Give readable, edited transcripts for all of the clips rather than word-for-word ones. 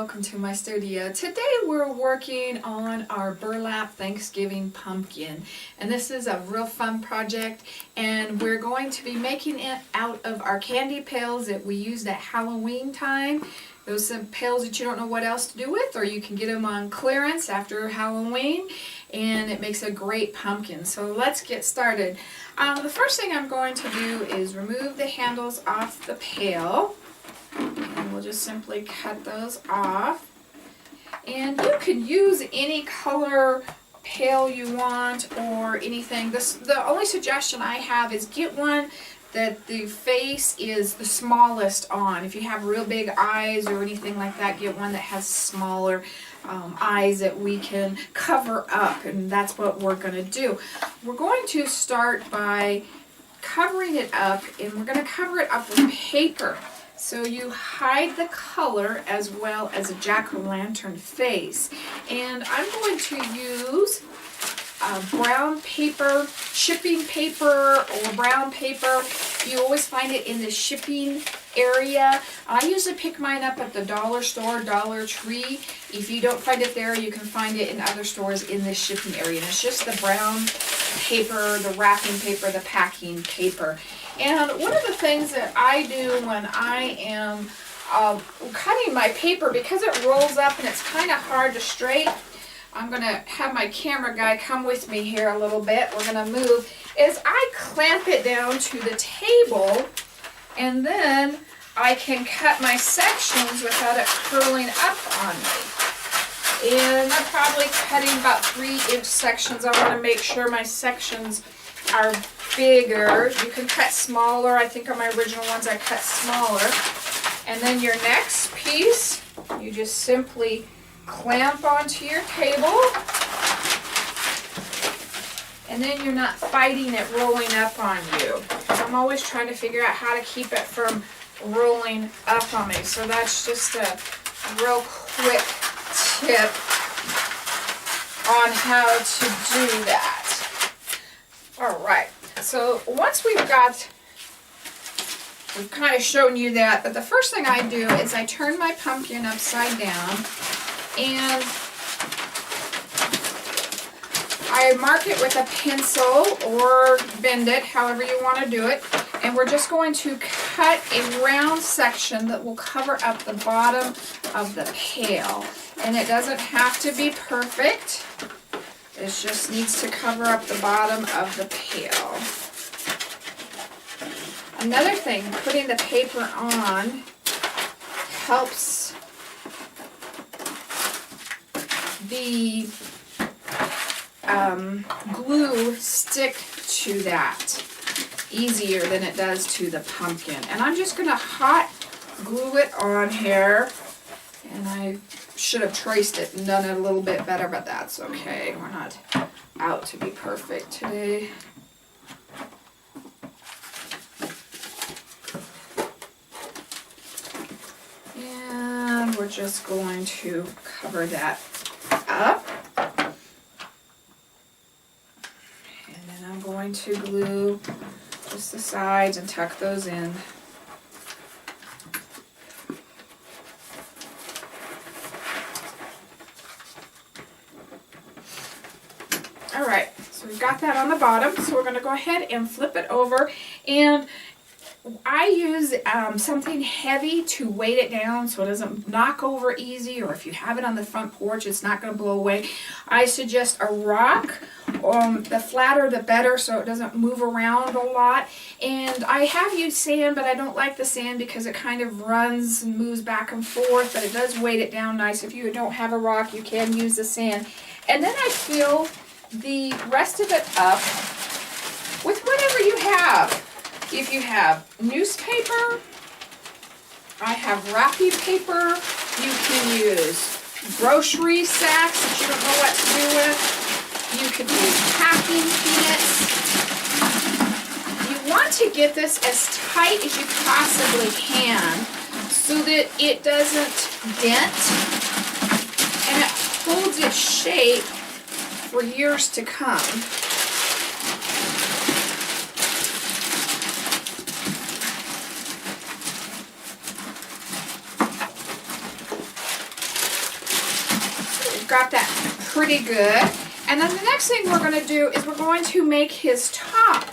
welcome to my studio. Today we're working on our burlap Thanksgiving pumpkin, and this is a real fun project, and we're going to be making it out of our candy pails that we used at Halloween time. Those are pails that you don't know what else to do with, or you can get them on clearance after Halloween, and it makes a great pumpkin. So let's get started. The first thing I'm going to do is remove the handles off the pail. And we'll just simply cut those off. And you can use any color pail you want or anything. The only suggestion I have is get one that the face is the smallest on. If you have real big eyes or anything like that, get one that has smaller eyes that we can cover up, and that's what we're going to do. We're going to start by covering it up, and we're going to cover it up with paper. So you hide the color as well as a jack-o'-lantern face. And I'm going to use brown paper, shipping paper or brown paper. You always find it in the shipping area. I usually pick mine up at the dollar store, Dollar Tree. If you don't find it there, you can find it in other stores in the shipping area. And it's just the brown paper, the wrapping paper, the packing paper. And one of the things that I do when I am cutting my paper, because it rolls up and it's kind of hard to straighten, I'm going to have my camera guy come with me here a little bit. We're going to move. Is I clamp it down to the table, and then I can cut my sections without it curling up on me. And I'm probably cutting about 3-inch sections. I want to make sure my sections are bigger. You can cut smaller. I think on my original ones I cut smaller. And then your next piece, you just simply clamp onto your table. And then you're not fighting it rolling up on you. I'm always trying to figure out how to keep it from rolling up on me. So that's just a real quick tip on how to do that. Alright, so once we've kind of shown you that, but the first thing I do is I turn my pumpkin upside down and I mark it with a pencil or bend it, however you want to do it, and we're just going to cut a round section that will cover up the bottom of the pail. And it doesn't have to be perfect. It just needs to cover up the bottom of the pail. Another thing, putting the paper on helps the glue stick to that easier than it does to the pumpkin. And I'm just going to hot glue it on here. And I should have traced it and done it a little bit better, but that's okay. We're not out to be perfect today. And we're just going to cover that up. And then I'm going to glue just the sides and tuck those in. Alright, so we've got that on the bottom, so we're going to go ahead and flip it over, and I use something heavy to weight it down so it doesn't knock over easy, or if you have it on the front porch it's not going to blow away. I suggest a rock. The flatter the better so it doesn't move around a lot. And I have used sand, but I don't like the sand because it kind of runs and moves back and forth, but it does weight it down nice. If you don't have a rock, you can use the sand. And then I fill the rest of it up with whatever you have. If you have newspaper, I have wrapping paper. You can use grocery sacks that you don't know what to do with. You could use packing peanuts. You want to get this as tight as you possibly can so that it doesn't dent and it holds its shape for years to come. got that pretty good. And then the next thing we're going to do is we're going to make his top.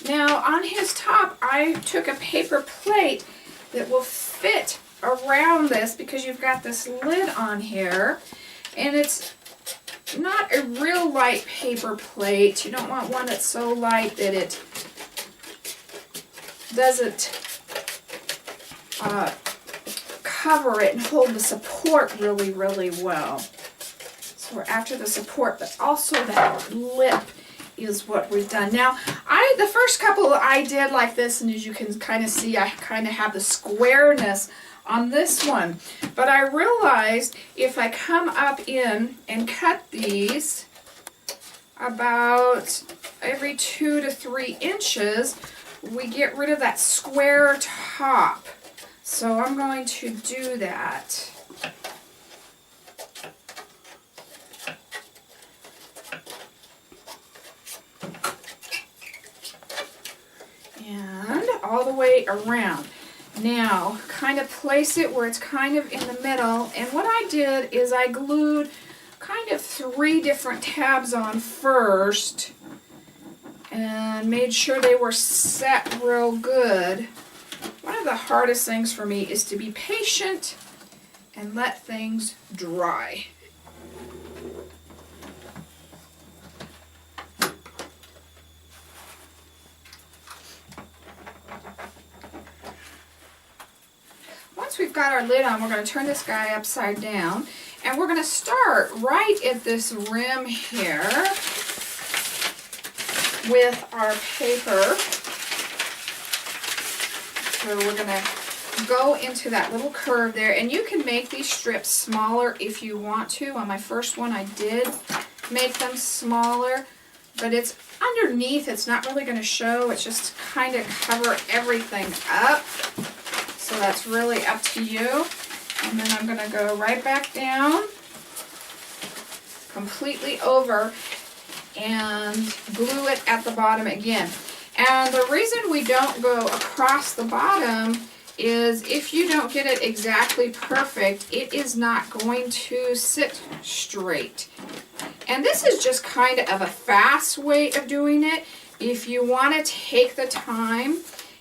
Now on his top, I took a paper plate that will fit around this because you've got this lid on here. And it's not a real light paper plate. You don't want one that's so light that it doesn't cover it and hold the support really, really well. So we're after the support, but also that lip is what we've done. Now, the first couple I did like this, and as you can kind of see, I kind of have the squareness on this one. But I realized if I come up in and cut these about every 2 to 3 inches, we get rid of that square top. So I'm going to do that. And all the way around. Now, kind of place it where it's kind of in the middle. And what I did is I glued kind of 3 different tabs on first and made sure they were set real good. One of the hardest things for me is to be patient and let things dry. Once we've got our lid on, we're going to turn this guy upside down, and we're going to start right at this rim here with our paper. So we're going to go into that little curve there, and you can make these strips smaller if you want to. On my first one I did make them smaller, but it's underneath, it's not really going to show. It's just kind of cover everything up. So that's really up to you. And then I'm going to go right back down, completely over, and glue it at the bottom again. And the reason we don't go across the bottom is if you don't get it exactly perfect, it is not going to sit straight. And this is just kind of a fast way of doing it. If you want to take the time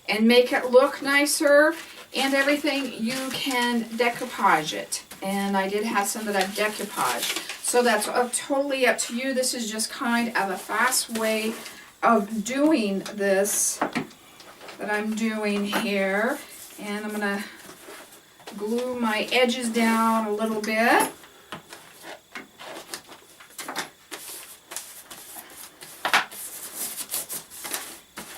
and make it look nicer and everything, you can decoupage it. And I did have some that I've decoupaged. So that's totally up to you. This is just kind of a fast way of doing this that I'm doing here. And I'm going to glue my edges down a little bit.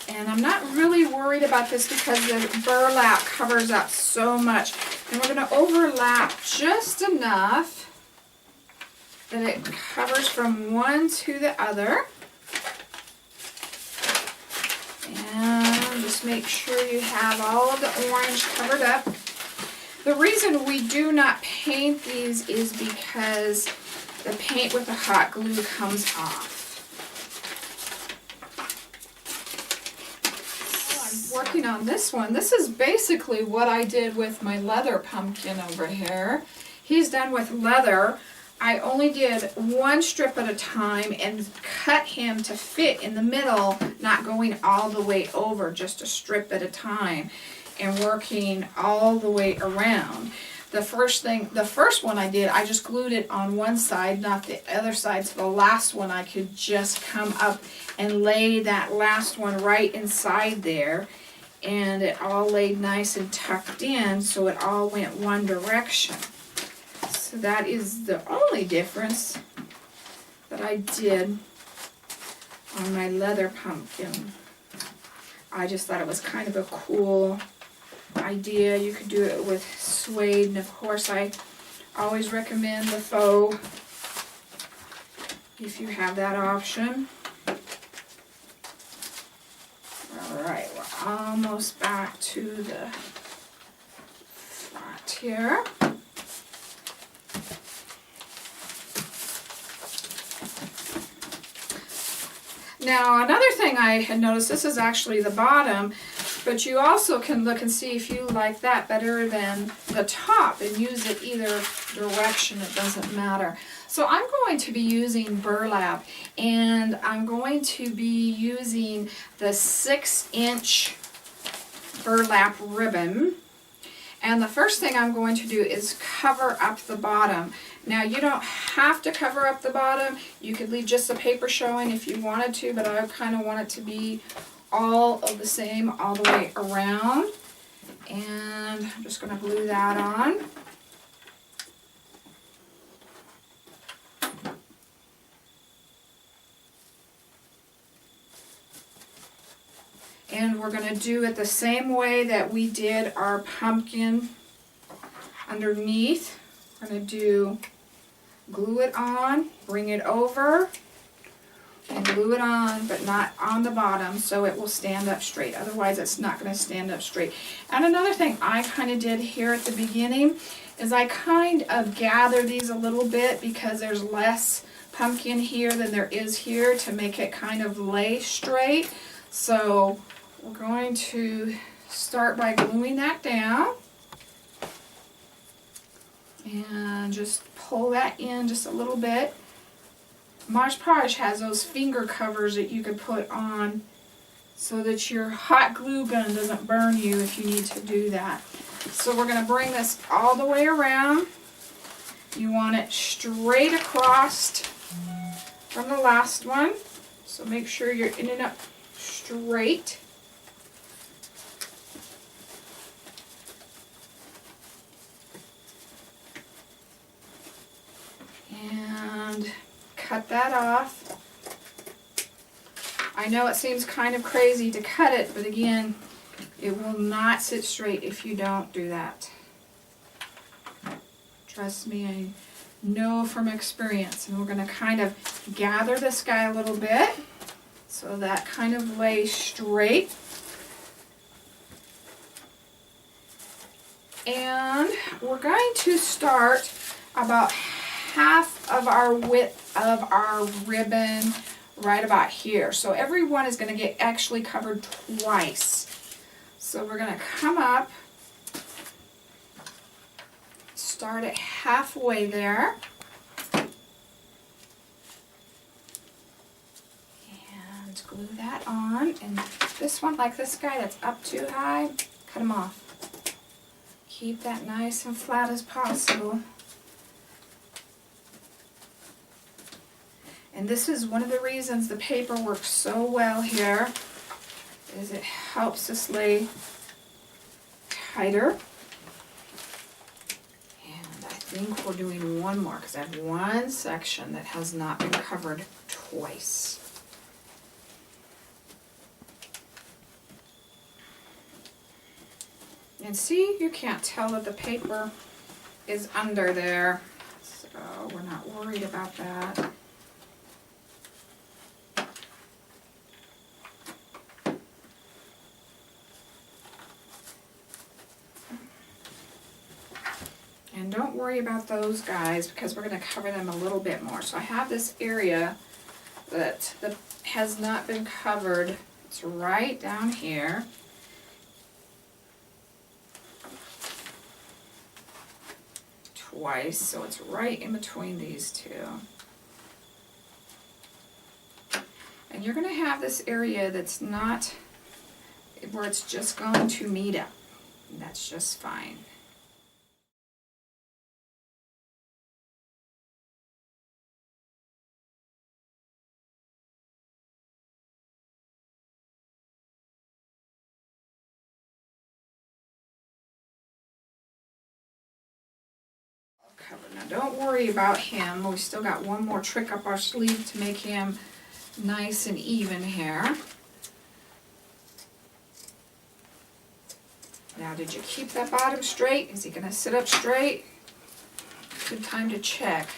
And I'm not really worried about this because the burlap covers up so much. And we're going to overlap just enough that it covers from one to the other. And just make sure you have all of the orange covered up. The reason we do not paint these is because the paint with the hot glue comes off. So I'm working on this one. This is basically what I did with my leather pumpkin over here. He's done with leather. I only did one strip at a time and cut him to fit in the middle, not going all the way over, just a strip at a time, and working all the way around. The first one I did, I just glued it on one side, not the other side, so the last one I could just come up and lay that last one right inside there, and it all laid nice and tucked in, so it all went one direction. So that is the only difference that I did on my leather pumpkin. I just thought it was kind of a cool idea. You could do it with suede, and of course I always recommend the faux if you have that option. Alright, we're almost back to the front here. Now, another thing I had noticed, this is actually the bottom, But you also can look and see if you like that better than the top and use it either direction, it doesn't matter. So I'm going to be using burlap, and I'm going to be using the 6-inch burlap ribbon. And the first thing I'm going to do is cover up the bottom. Now you don't have to cover up the bottom. You could leave just the paper showing if you wanted to, but I kind of want it to be all of the same all the way around. And I'm just going to glue that on. And we're going to do it the same way that we did our pumpkin underneath. We're going to glue it on, bring it over, and glue it on, but not on the bottom, so it will stand up straight. Otherwise, it's not going to stand up straight. And another thing I kind of did here at the beginning is I kind of gathered these a little bit because there's less pumpkin here than there is here to make it kind of lay straight. So we're going to start by gluing that down and just pull that in just a little bit. Mod Podge has those finger covers that you can put on so that your hot glue gun doesn't burn you if you need to do that. So we're going to bring this all the way around. You want it straight across from the last one. So make sure you're in and up straight. And cut that off. I know it seems kind of crazy to cut it, but again, it will not sit straight if you don't do that. Trust me, I know from experience. And we're going to kind of gather this guy a little bit so that kind of lays straight. And we're going to start about half of our width of our ribbon right about here. So every one is going to get actually covered twice. So we're going to come up, start it halfway there, and glue that on. And this one, like this guy that's up too high, cut him off. Keep that nice and flat as possible. And this is one of the reasons the paper works so well here, is it helps us lay tighter. And I think we're doing one more because I have one section that has not been covered twice. And see, you can't tell that the paper is under there, so we're not worried about that. And don't worry about those guys because we're going to cover them a little bit more. So I have this area that has not been covered. It's right down here. Twice, so it's right in between these two. And you're going to have this area that's not, where it's just going to meet up. And that's just fine. Now don't worry about him. We still got one more trick up our sleeve to make him nice and even here. Now did you keep that bottom straight? Is he going to sit up straight? Good time to check.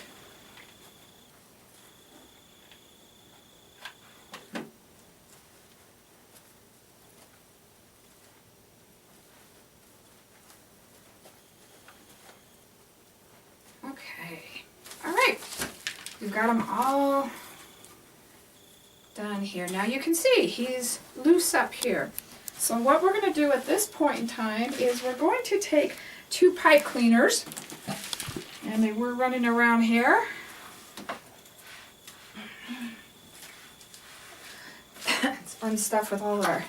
Okay, all right, we've got them all done here. Now you can see he's loose up here. So what we're going to do at this point in time is we're going to take 2 pipe cleaners, and they were running around here. It's fun stuff with all our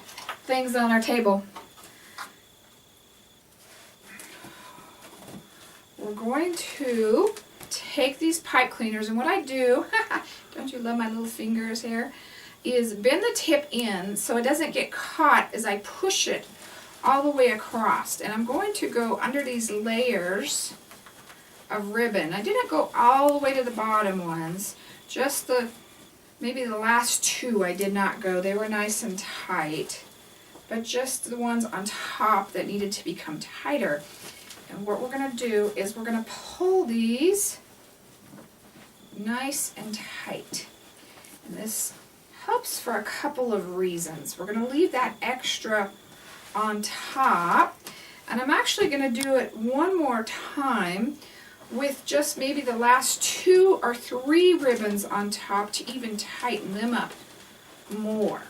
things on our table. We're going to take these pipe cleaners, and what I do, don't you love my little fingers here, is bend the tip in so it doesn't get caught as I push it all the way across. And I'm going to go under these layers of ribbon. I didn't go all the way to the bottom ones, just maybe the last 2 I did not go. They were nice and tight, but just the ones on top that needed to become tighter. And what we're going to do is we're going to pull these nice and tight. And this helps for a couple of reasons. We're going to leave that extra on top, and I'm actually going to do it one more time with just maybe the last 2 or 3 ribbons on top to even tighten them up more.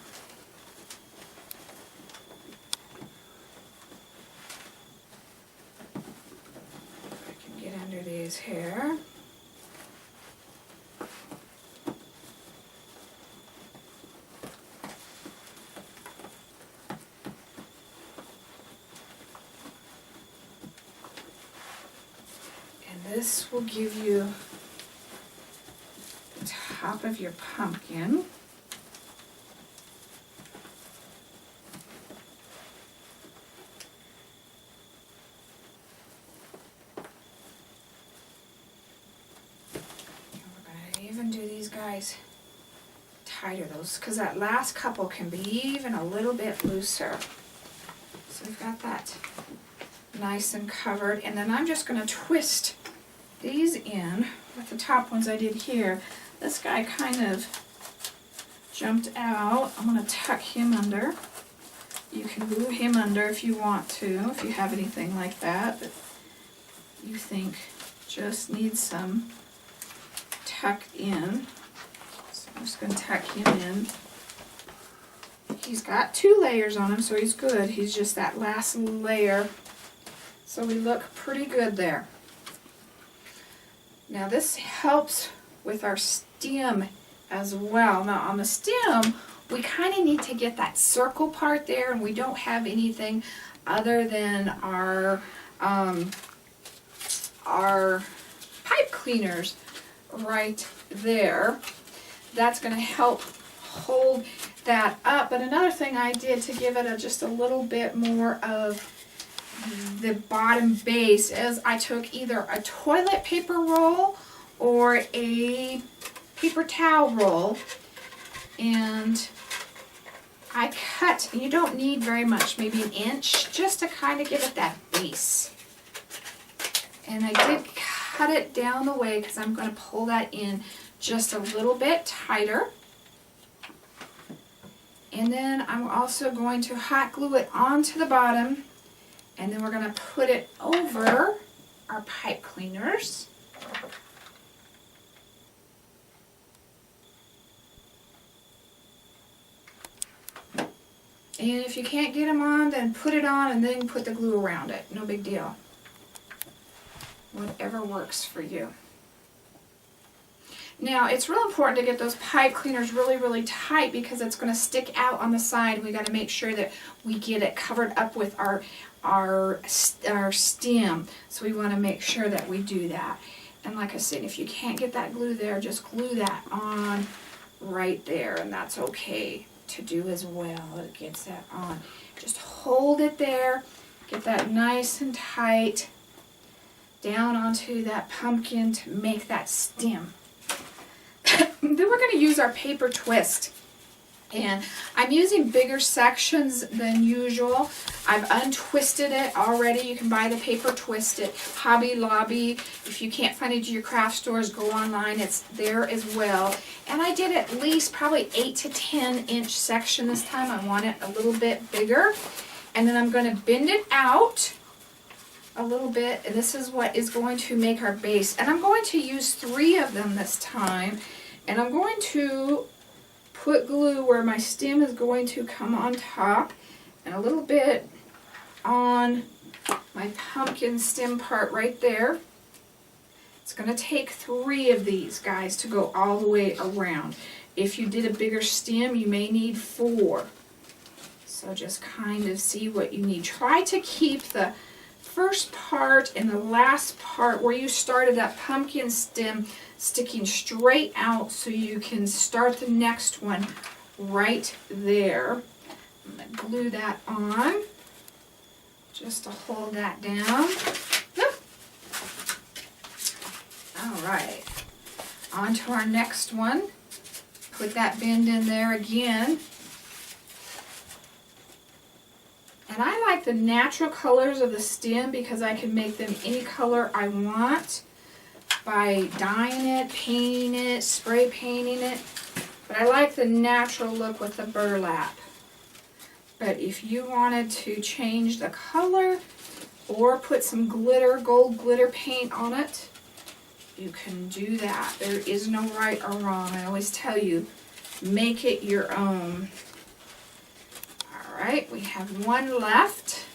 I can get under these here. This will give you the top of your pumpkin. And we're going to even do these guys tighter, those, because that last couple can be even a little bit looser. So we've got that nice and covered, and then I'm just going to twist these in with the top ones I did here. This guy kind of jumped out. I'm going to tuck him under. You can glue him under if you want to, if you have anything like that that you think just needs some tucked in. So I'm just going to tuck him in. He's got 2 layers on him, so he's good. He's just that last layer. So we look pretty good there. Now this helps with our stem as well. Now on the stem, we kind of need to get that circle part there, and we don't have anything other than our pipe cleaners right there. That's going to help hold that up. But another thing I did to give it just a little bit more of the bottom base is I took either a toilet paper roll or a paper towel roll, and I cut, you don't need very much, maybe 1 inch, just to kind of give it that base. And I did cut it down the way because I'm going to pull that in just a little bit tighter. And then I'm also going to hot glue it onto the bottom, and then we're going to put it over our pipe cleaners. And if you can't get them on, then put it on and then put the glue around it. No big deal. Whatever works for you. Now, it's real important to get those pipe cleaners really, really tight because it's going to stick out on the side. We got to make sure that we get it covered up with our stem. So we want to make sure that we do that. And like I said, if you can't get that glue there, just glue that on right there, and that's okay to do as well. It gets that on. Just hold it there, get that nice and tight down onto that pumpkin to make that stem. Then we're going to use our paper twist, and I'm using bigger sections than usual. I've untwisted it already. You can buy the paper twisted. Hobby Lobby, if you can't find it at your craft stores, go online, it's there as well. And I did at least probably 8 to 10 inch section this time. I want it a little bit bigger, and then I'm going to bend it out a little bit, and this is what is going to make our base. And I'm going to use 3 of them this time, and I'm going to put glue where my stem is going to come on top, and a little bit on my pumpkin stem part right there. It's going to take 3 of these guys to go all the way around. If you did a bigger stem, you may need 4. So just kind of see what you need. Try to keep the first part and the last part where you started that pumpkin stem sticking straight out so you can start the next one right there. I'm going to glue that on just to hold that down. All right, on to our next one. Put that bend in there again. And I like the natural colors of the stem because I can make them any color I want by dyeing it, painting it, spray painting it. But I like the natural look with the burlap. But if you wanted to change the color or put some glitter, gold glitter paint on it, you can do that. There is no right or wrong. I always tell you, make it your own. All right, we have 1 left.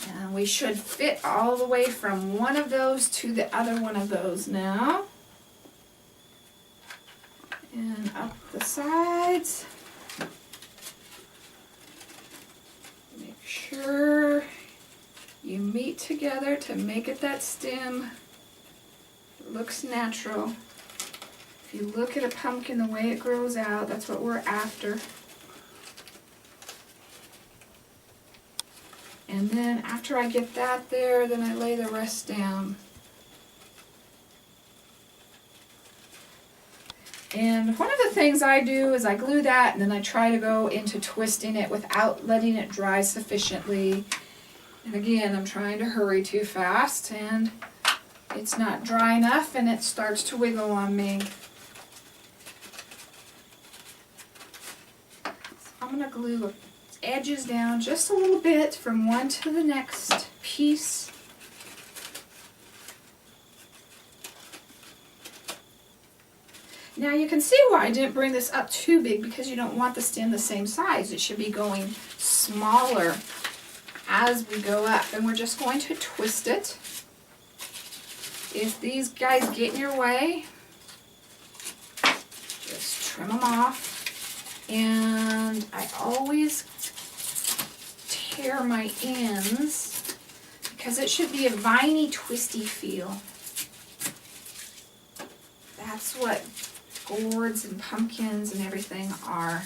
And we should fit all the way from one of those to the other one of those now. And up the sides. Make sure you meet together to make it that stem. It looks natural. If you look at a pumpkin the way it grows out, that's what we're after. And then after I get that there, then I lay the rest down. And one of the things I do is I glue that and then I try to go into twisting it without letting it dry sufficiently. And again, I'm trying to hurry too fast and it's not dry enough and it starts to wiggle on me. So I'm going to glue the edges down just a little bit from one to the next piece. Now you can see why I didn't bring this up too big, because you don't want the stem the same size. It should be going smaller as we go up. And we're just going to twist it. If these guys get in your way, just trim them off. And I always tear my ends because it should be a viney, twisty feel. That's what gourds and pumpkins and everything are.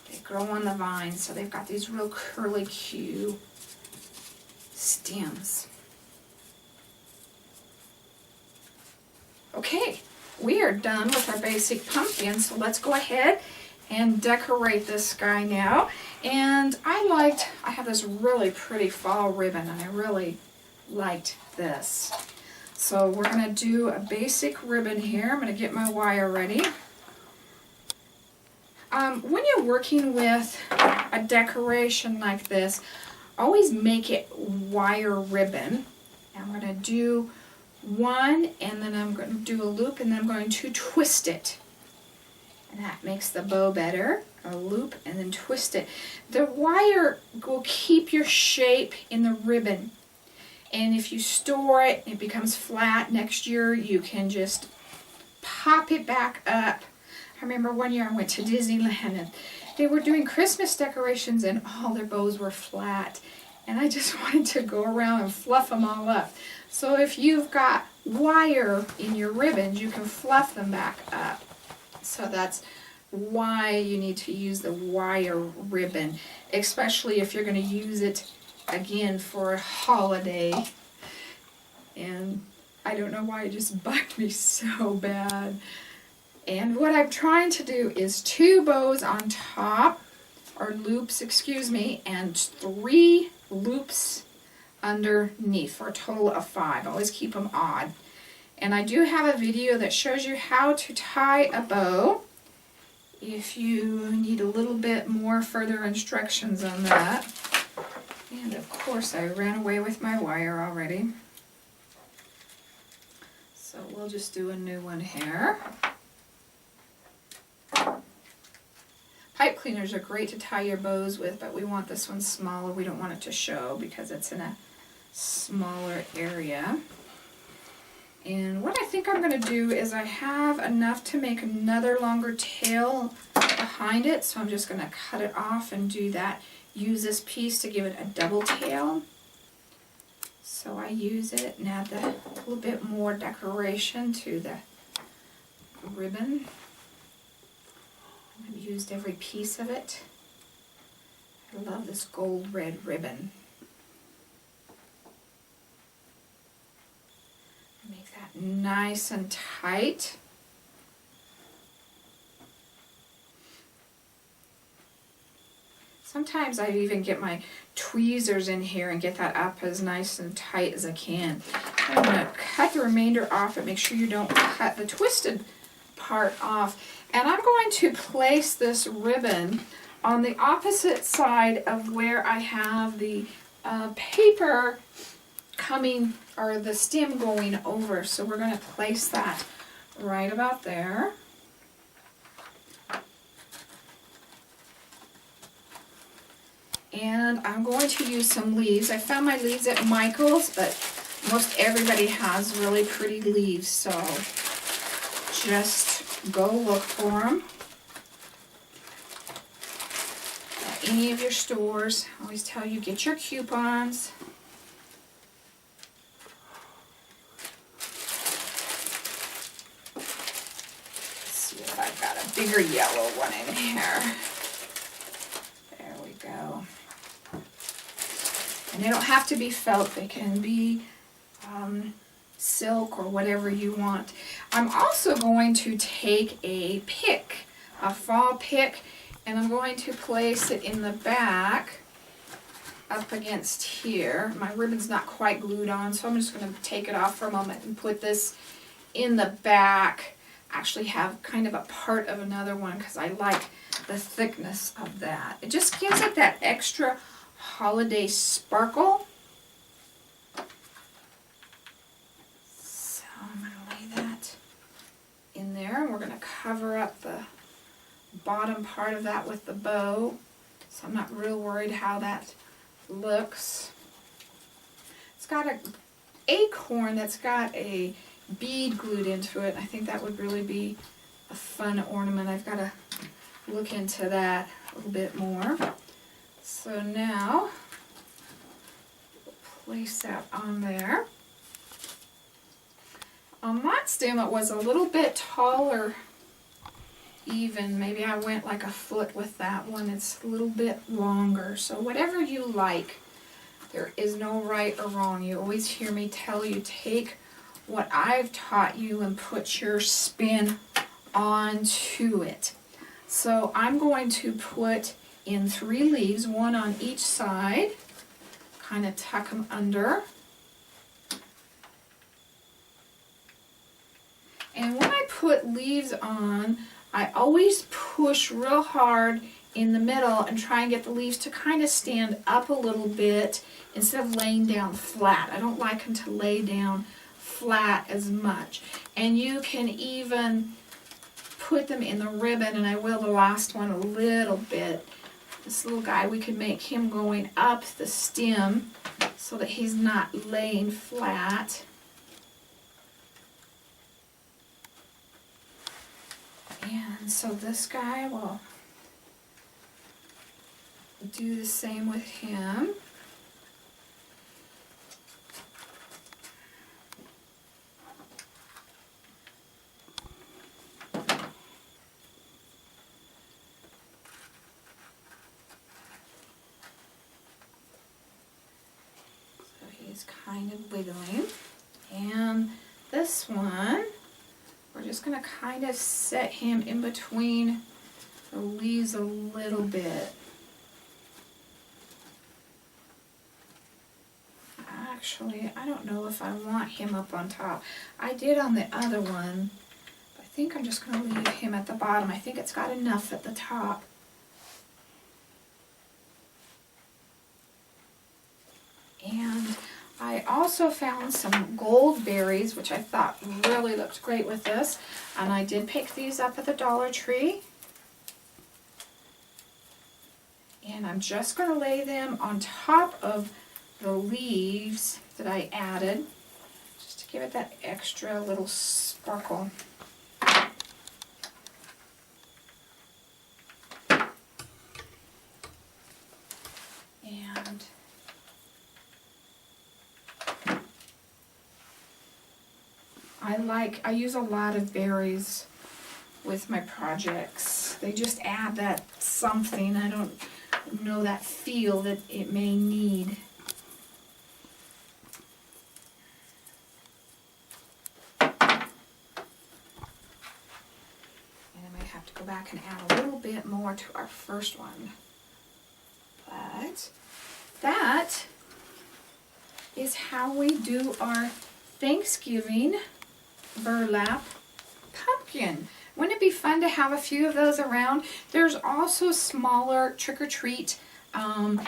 They grow on the vine, so they've got these real curly Q stems. Okay, we are done with our basic pumpkin, so let's go ahead and decorate this guy now. And I have this really pretty fall ribbon, and I really liked this. So we're going to do a basic ribbon here. I'm going to get my wire ready. When you're working with a decoration like this, always make it wire ribbon. I'm going to do one, and then I'm going to do a loop, and then I'm going to twist it. And that makes the bow better. A loop and then twist it. The wire will keep your shape in the ribbon. And if you store it, it becomes flat. Next year, you can just pop it back up. I remember one year I went to Disneyland and they were doing Christmas decorations and all their bows were flat. And I just wanted to go around and fluff them all up. So if you've got wire in your ribbons, you can fluff them back up. So that's why you need to use the wire ribbon, especially if you're going to use it again for a holiday. And I don't know why it just bugged me so bad. And what I'm trying to do is 2 bows on top, or loops, excuse me, and 3 loops underneath for a total of 5. Always keep them odd. And I do have a video that shows you how to tie a bow if you need a little bit more further instructions on that. And of course I ran away with my wire already. So we'll just do a new one here. Pipe cleaners are great to tie your bows with, but we want this one smaller. We don't want it to show because it's in a smaller area. And what I think I'm going to do is I have enough to make another longer tail behind it, so I'm just going to cut it off and do that. Use this piece to give it a double tail. So I use it and add a little bit more decoration to the ribbon. I've used every piece of it. I love this gold red ribbon. Make that nice and tight. Sometimes I even get my tweezers in here and get that up as nice and tight as I can. I'm going to cut the remainder off, but make sure you don't cut the twisted part off. And I'm going to place this ribbon on the opposite side of where I have the paper coming, or the stem going over. So we're going to place that right about there. And I'm going to use some leaves. I found my leaves at Michael's, but most everybody has really pretty leaves, so just go look for them at any of your stores. I always tell you, get your coupons. Let's see if I've got a bigger yellow one in here. There we go. And they don't have to be felt, they can be silk or whatever you want. I'm also going to take a pick, a fall pick, and I'm going to place it in the back up against here. My ribbon's not quite glued on, so I'm just going to take it off for a moment and put this in the back. Actually have kind of a part of another one because I like the thickness of that. It just gives it that extra holiday sparkle. So I'm going to lay that in there, and we're going to cover up the bottom part of that with the bow. So I'm not real worried how that looks. It's got an acorn that's got a bead glued into it. I think that would really be a fun ornament. I've got to look into that a little bit more. So now, we'll place that on there. On that stem it was a little bit taller even. Maybe I went like a foot with that one. It's a little bit longer. So whatever you like, there is no right or wrong. You always hear me tell you, take what I've taught you and put your spin onto it. So I'm going to put in 3 leaves, 1 on each side, kind of tuck them under. And when I put leaves on, I always push real hard in the middle and try and get the leaves to kind of stand up a little bit instead of laying down flat. I don't like them to lay down flat as much. And you can even put them in the ribbon, and I will the last one a little bit. This little guy, we can make him going up the stem so that he's not laying flat. And so this guy will do the same with him. So he's kind of wiggling. And this one, we're just going to kind of set him in between the leaves a little bit. Actually, I don't know if I want him up on top. I did on the other one. I think I'm just going to leave him at the bottom. I think it's got enough at the top. And I also found some gold berries, which I thought really looked great with this. And I did pick these up at the Dollar Tree. And I'm just going to lay them on top of the leaves that I added, just to give it that extra little sparkle. And I use a lot of berries with my projects. They just add that something, I don't know, that feel that it may need. And I might have to go back and add a little bit more to our first one. But that is how we do our Thanksgiving burlap pumpkin. Wouldn't it be fun to have a few of those around? There's also smaller trick-or-treat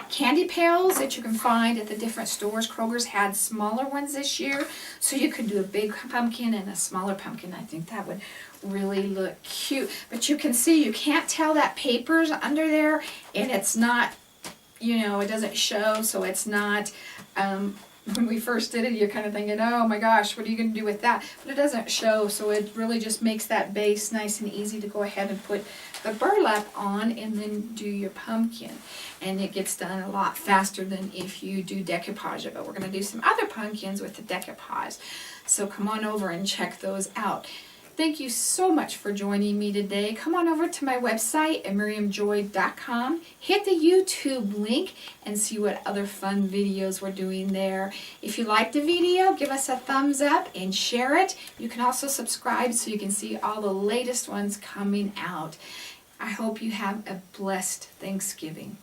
candy pails that you can find at the different stores. Kroger's had smaller ones this year, so you could do a big pumpkin and a smaller pumpkin. I think that would really look cute. But you can see, you can't tell that paper's under there, and it's not, you know, it doesn't show, so it's not, when we first did it, you're kind of thinking, oh my gosh, what are you going to do with that? But it doesn't show, so it really just makes that base nice and easy to go ahead and put the burlap on and then do your pumpkin. And it gets done a lot faster than if you do decoupage it. But we're going to do some other pumpkins with the decoupage. So come on over and check those out. Thank you so much for joining me today. Come on over to my website at miriamjoy.com. Hit the YouTube link and see what other fun videos we're doing there. If you like the video, give us a thumbs up and share it. You can also subscribe so you can see all the latest ones coming out. I hope you have a blessed Thanksgiving.